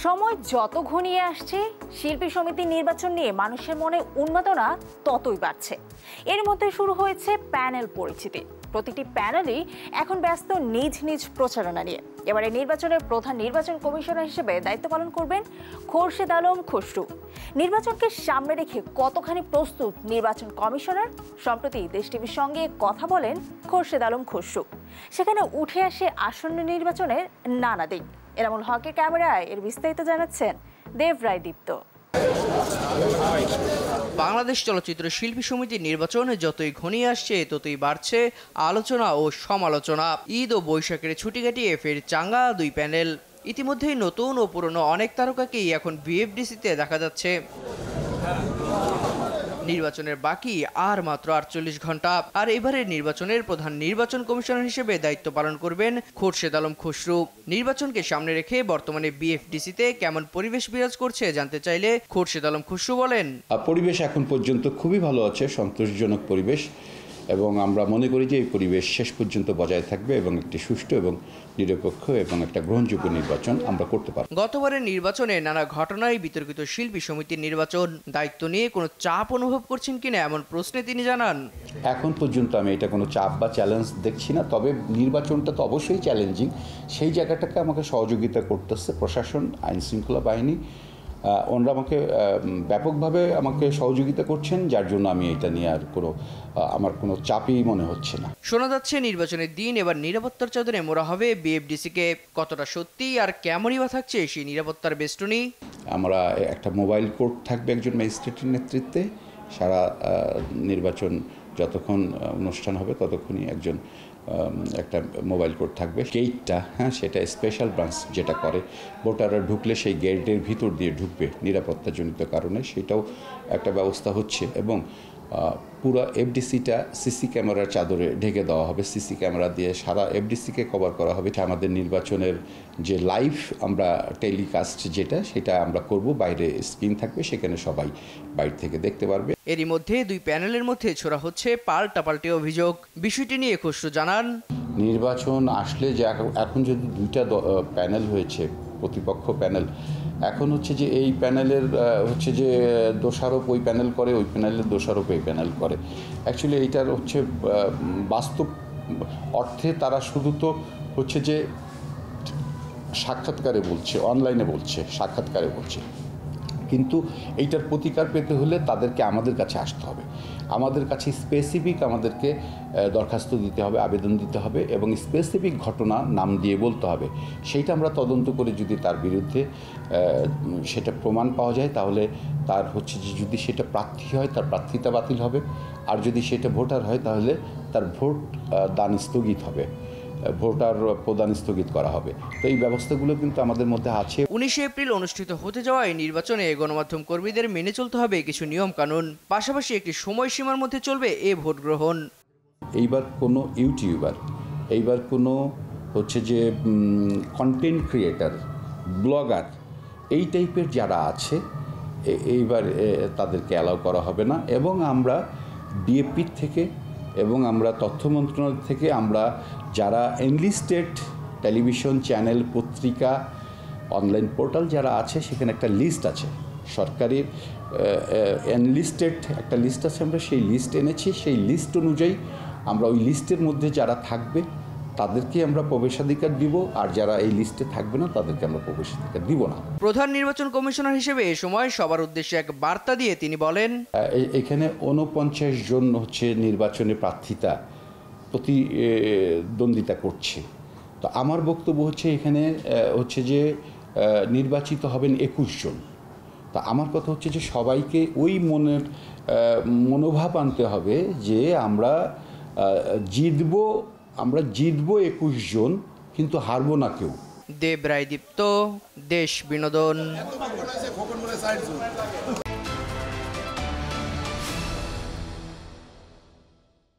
সময় যত ঘনিয়ে আসছে শিল্পী সমিতির নির্বাচন নিয়ে মানুষের মনে উন্মাদনা ততই বাড়ছে। এর মধ্যে শুরু হয়েছে প্যানেল পরিচিতি। প্রতিটি প্যানেলই এখন ব্যস্ত নিজ নিজ প্রচারণা নিয়ে। এবারে নির্বাচনের প্রধান নির্বাচন কমিশনার হিসেবে দায়িত্ব পালন করবেন খোরশেদ আলম খসরু। নির্বাচনকে সামনে রেখে কতখানি প্রস্তুত নির্বাচন কমিশনার? সম্প্রতি দেশ টিভির সঙ্গে কথা বলেন খোরশেদ আলম খসরু। সেখানে উঠে আসে আসন্ন নির্বাচনের নানা দিক। এনামুল হকের ক্যামেরায় এর বিস্তারিত জানাচ্ছেন দেব রায় দীপ্ত। বাংলাদেশ চলচ্চিত্র শিল্পী সমিতির নির্বাচন যতই ঘনিয়ে আসছে ততই বাড়ছে আলোচনা ও সমালোচনা। ঈদ ও বৈশাখের ছুটি কাটিয়ে ফের চাঙ্গা দুই প্যানেল। ইতিমধ্যেই নতুন ও পুরনো অনেক তারকাকেই এখন বিএফডিসিতে দেখা যাচ্ছে। নির্বাচনের বাকি আর মাত্র ৪৮ ঘন্টা। আর এবারের নির্বাচনের প্রধান নির্বাচন কমিশনার হিসেবে দায়িত্ব পালন করবেন খোরশেদ আলম খসরু। নির্বাচনকে সামনে রেখে বর্তমানে বিএফডিসিতে কেমন পরিবেশ বিরাজ করছে জানতে চাইলে খোরশেদ আলম খসরু বলেন, পরিবেশ এখন পর্যন্ত খুবই ভালো আছে, সন্তোষজনক পরিবেশ, এবং আমরা মনে করি যে এই পরিবেশ শেষ পর্যন্ত বজায় থাকবে এবং একটি সুষ্ঠু এবং নিরপেক্ষ এবং একটা গ্রহণযোগ্য নির্বাচন আমরা করতে পারব। গতবারের নির্বাচনে নানা ঘটনায় বিতর্কিত শিল্পী সমিতির নির্বাচন দায়িত্ব নিয়ে কোনো চাপ অনুভব করছেন কিনা এমন প্রশ্নে তিনি জানান, এখন পর্যন্ত আমি এটা কোনো চাপ বা চ্যালেঞ্জ দেখছি না। তবে নির্বাচনটা তো অবশ্যই চ্যালেঞ্জিং, সেই জায়গাটাকে আমাকে সহযোগিতা করতেছে প্রশাসন, আইন শৃঙ্খলা বাহিনী। ওনারা আমাকে ব্যাপকভাবে আমাকে সহযোগিতা করছেন, যার জন্য আমি এটা নিয়ে আর আমার কোনো চাপই মনে হচ্ছে না। শোনা যাচ্ছে নির্বাচনের দিন এবার নিরাপত্তার চাদরে মোড়া হবে বিএফডিসিকে। কতটা সত্যি আর কেমনই বা থাকছে সেই নিরাপত্তার বেষ্টনী? আমরা একটা মোবাইল কোর্ট থাকবে একজন ম্যাজিস্ট্রেটের নেতৃত্বে। সারা নির্বাচন যতক্ষণ অনুষ্ঠান হবে ততক্ষণই একটা মোবাইল কোর্ট থাকবে। গেটটা সেটা স্পেশাল ব্রাঞ্চ যেটা করে, ভোটাররা ঢুকলে সেই গেটের ভিতর দিয়ে ঢুকবে নিরাপত্তাজনিত কারণে, সেটাও একটা ব্যবস্থা হচ্ছে। এবং পুরো এফডিসিটা সিসি ক্যামেরার চাদরে ঢেকে দেওয়া হবে। সিসি ক্যামেরা দিয়ে সারা এফডিসিকে কভার করা হবে। আমাদের নির্বাচনের যে লাইভ আমরা টেলিকাস্ট সেটা আমরা করব, বাইরে স্ক্রিন থাকবে, সেখানে সবাই বাইরে থেকে দেখতে পারবে। এরই মধ্যে দুই প্যানেলের মধ্যে ছোড়া হচ্ছে পাল্টাপাল্টি অভিযোগ। বিষয়টি নিয়ে খসরু জানান, নির্বাচন আসলে যে এখন যদি দুইটা প্যানেল হয়েছে, প্রতিপক্ষ প্যানেল, এখন হচ্ছে যে এই প্যানেলের হচ্ছে যে দোষারোপ ওই প্যানেল করে, ওই প্যানেলের দোষারোপ এই প্যানেল করে। অ্যাকচুয়ালি এইটার হচ্ছে বাস্তব অর্থে তারা শুধু তো হচ্ছে যে সাক্ষাৎকারে বলছে, অনলাইনে বলছে, সাক্ষাৎকারে বলছে, কিন্তু এইটার প্রতিকার পেতে হলে তাদেরকে আমাদের কাছে আসতে হবে। আমাদের কাছে স্পেসিফিক আমাদেরকে দরখাস্ত দিতে হবে, আবেদন দিতে হবে, এবং স্পেসিফিক ঘটনা নাম দিয়ে বলতে হবে। সেইটা আমরা তদন্ত করে যদি তার বিরুদ্ধে সেটা প্রমাণ পাওয়া যায়, তাহলে তার হচ্ছে যে যদি সেটা প্রার্থী হয় তার প্রার্থিতা বাতিল হবে, আর যদি সেটা ভোটার হয় তাহলে তার ভোট দান স্থগিত হবে, ভোটার প্রদান স্থগিত করা হবে। তো এই ব্যবস্থাগুলো কিন্তু আমাদের মধ্যে আছে। 19 এপ্রিল অনুষ্ঠিত হতে যাওয়া এই নির্বাচনে গণমাধ্যম কর্মীদের মেনে চলতে হবে কিছু নিয়ম কানুন, পাশাপাশি একটি সময়সীমার মধ্যে চলবে এ ভোট গ্রহণ। এইবার কোনো ইউটিউবার, এইবার কোনো হচ্ছে যে কন্টেন্ট ক্রিয়েটার, ব্লগার, এই টাইপের যারা আছে এইবার তাদেরকে অ্যালাউ করা হবে না। এবং আমরা ডিএপি থেকে এবং আমরা তথ্য মন্ত্রণালয় থেকে আমরা যারা এনলিস্টেড টেলিভিশন চ্যানেল, পত্রিকা, অনলাইন পোর্টাল যারা আছে, সেখানে একটা লিস্ট আছে, সরকারের এনলিস্টেড একটা লিস্ট আছে, আমরা সেই লিস্ট এনেছি। সেই লিস্ট অনুযায়ী আমরা ওই লিস্টের মধ্যে যারা থাকবে তাদেরকে আমরা প্রবেশাধিকার দিব, আর যারা এই লিস্টে থাকবে না তাদেরকে আমরা প্রবেশাধিকার দিব না। প্রধান নির্বাচন কমিশনার হিসেবে এ সময় সবার উদ্দেশ্যে এক বার্তা দিয়ে তিনি বলেন, এখানে 49 জন হচ্ছে নির্বাচনে প্রার্থিতা প্রতিদ্বন্দ্বিতা করছে। তো আমার বক্তব্য হচ্ছে এখানে হচ্ছে যে নির্বাচিত হবেন 21 জন। তা আমার কথা হচ্ছে যে সবাইকে ওই মনোভাব আনতে হবে যে আমরা জিতবো 21 জন, কিন্তু হারবো না কেউ। দেব রায় দীপ্ত, দেশ বিনোদন।